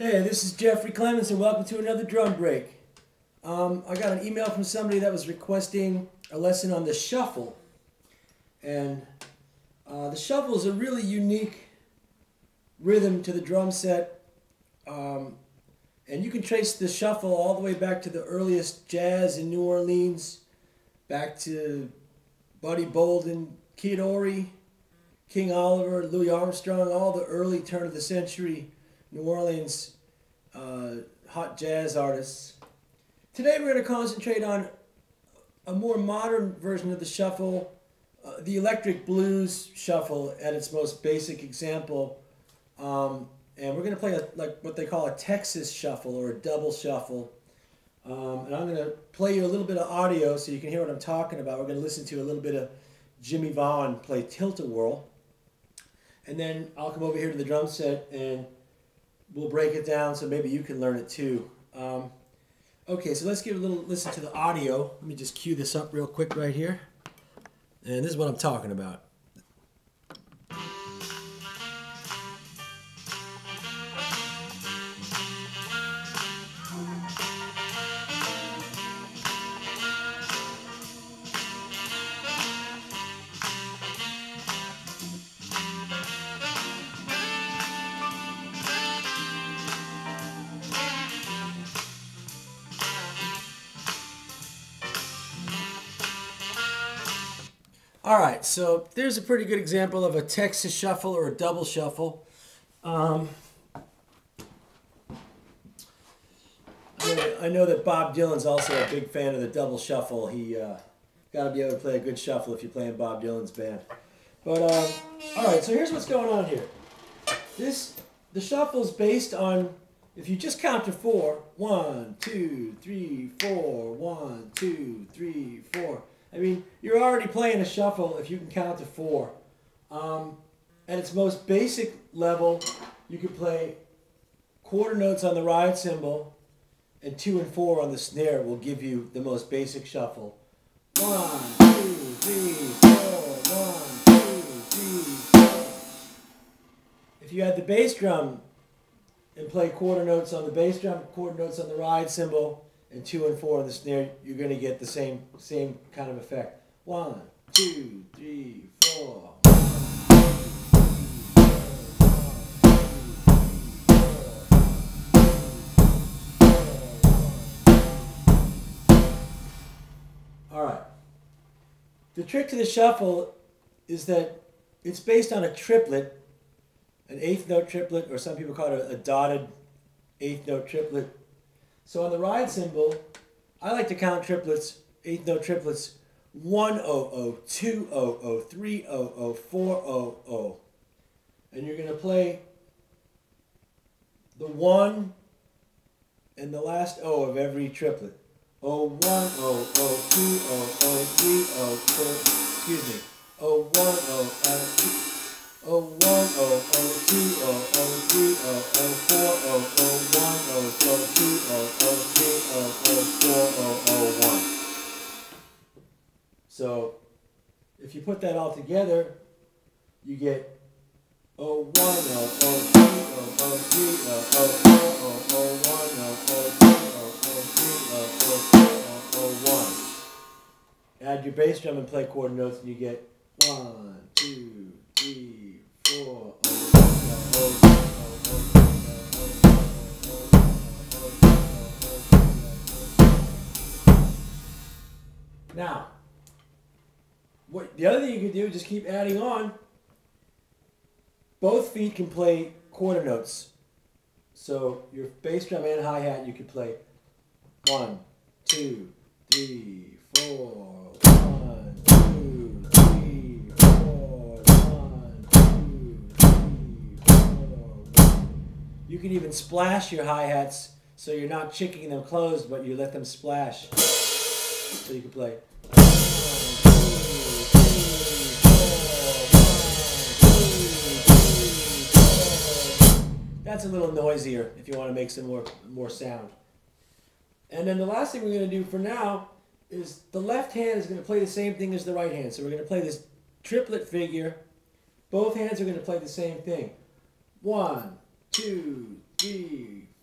Hey, this is Jeffrey Clemens and welcome to another drum break. I got an email from somebody that was requesting a lesson on the shuffle. And the shuffle is a really unique rhythm to the drum set. And you can trace the shuffle all the way back to the earliest jazz in New Orleans, back to Buddy Bolden, Kid Ory, King Oliver, Louis Armstrong, all the early turn of the century New Orleans hot jazz artists. Today we're going to concentrate on a more modern version of the shuffle, the electric blues shuffle at its most basic example. And we're going to play like what they call a Texas shuffle or a double shuffle. And I'm going to play you a little bit of audio so you can hear what I'm talking about. We're going to listen to a little bit of Jimmy Vaughn play Tilt-A-Whirl. And then I'll come over here to the drum set and we'll break it down so maybe you can learn it too. Okay, so let's give a little listen to the audio. Let me just cue this up real quick right here. And this is what I'm talking about. All right, so there's a pretty good example of a Texas shuffle or a double shuffle. I know that Bob Dylan's also a big fan of the double shuffle. He got to be able to play a good shuffle if you're playing Bob Dylan's band. But all right, so here's what's going on here. The shuffle's based on, if you just count to 4, 1, 2, 3, 4, 1, 2, 3, 4. I mean, you're already playing a shuffle if you can count to 4. At its most basic level, you could play quarter notes on the ride cymbal, and 2 and 4 on the snare will give you the most basic shuffle. 1, 2, 3, 4, 1, 2, 3, 4. If you had the bass drum and play quarter notes on the bass drum, quarter notes on the ride cymbal, and 2 and 4 on the snare, you're going to get the same kind of effect. 1, 2, 3, 4. All right. The trick to the shuffle is that it's based on a triplet, an eighth note triplet, or some people call it a dotted eighth note triplet. So on the ride cymbal, I like to count triplets, eighth note triplets, 1-0-0, 2-0-0, 3-0-0, 4-0-0. And you're going to play the 1 and the last O of every triplet. 0-1-0-0, 2-0-0, 3-0-0, excuse me, 0-1-0, 0-1-0-0, 2-0-0, 3-0-0, 4-0-0, 1-0, 2-0-0, 3-0-0, 4-0-0, 1. So if you put that all together, you get 0-1-0, 0-3-0, 0-3-0, 4-0-0, 1-0, 3-0, 4-0-0, 1. Add your bass drum and play quarter notes and you get 1, 2, 3, 4, Now, the other thing you can do is just keep adding on. Both feet can play quarter notes. So your bass drum and hi-hat, you can play 1, 2, 3, 4, 1, 2, 3, 4, 1, 2, 3, 4, 1. You can even splash your hi-hats so you're not chicking them closed, but you let them splash. So you can play 1, 2, 3, 4, 1, 2, 3, 4. That's a little noisier if you want to make some more sound. And then the last thing we're going to do for now is the left hand is going to play the same thing as the right hand. So we're going to play this triplet figure. Both hands are going to play the same thing. 1, 2, 3,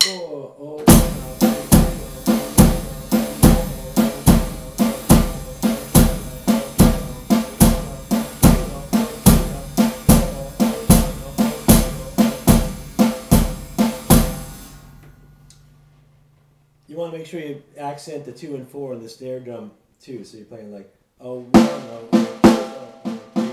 4, oh. You want to make sure you accent the 2 and 4 in the snare drum too, so you're playing like oh 1, oh 2, oh 3,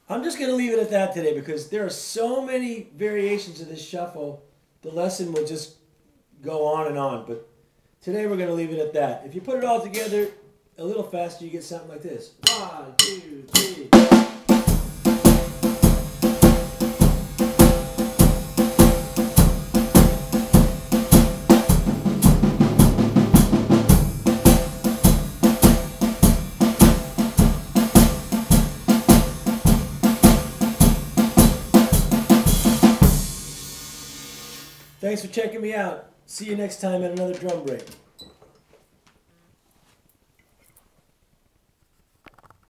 I'm just going to leave it at that today because there are so many variations of this shuffle. The lesson will just go on and on, but today we're going to leave it at that. If you put it all together a little faster, you get something like this. 1, 2, 3. Thanks for checking me out. See you next time at another drum break.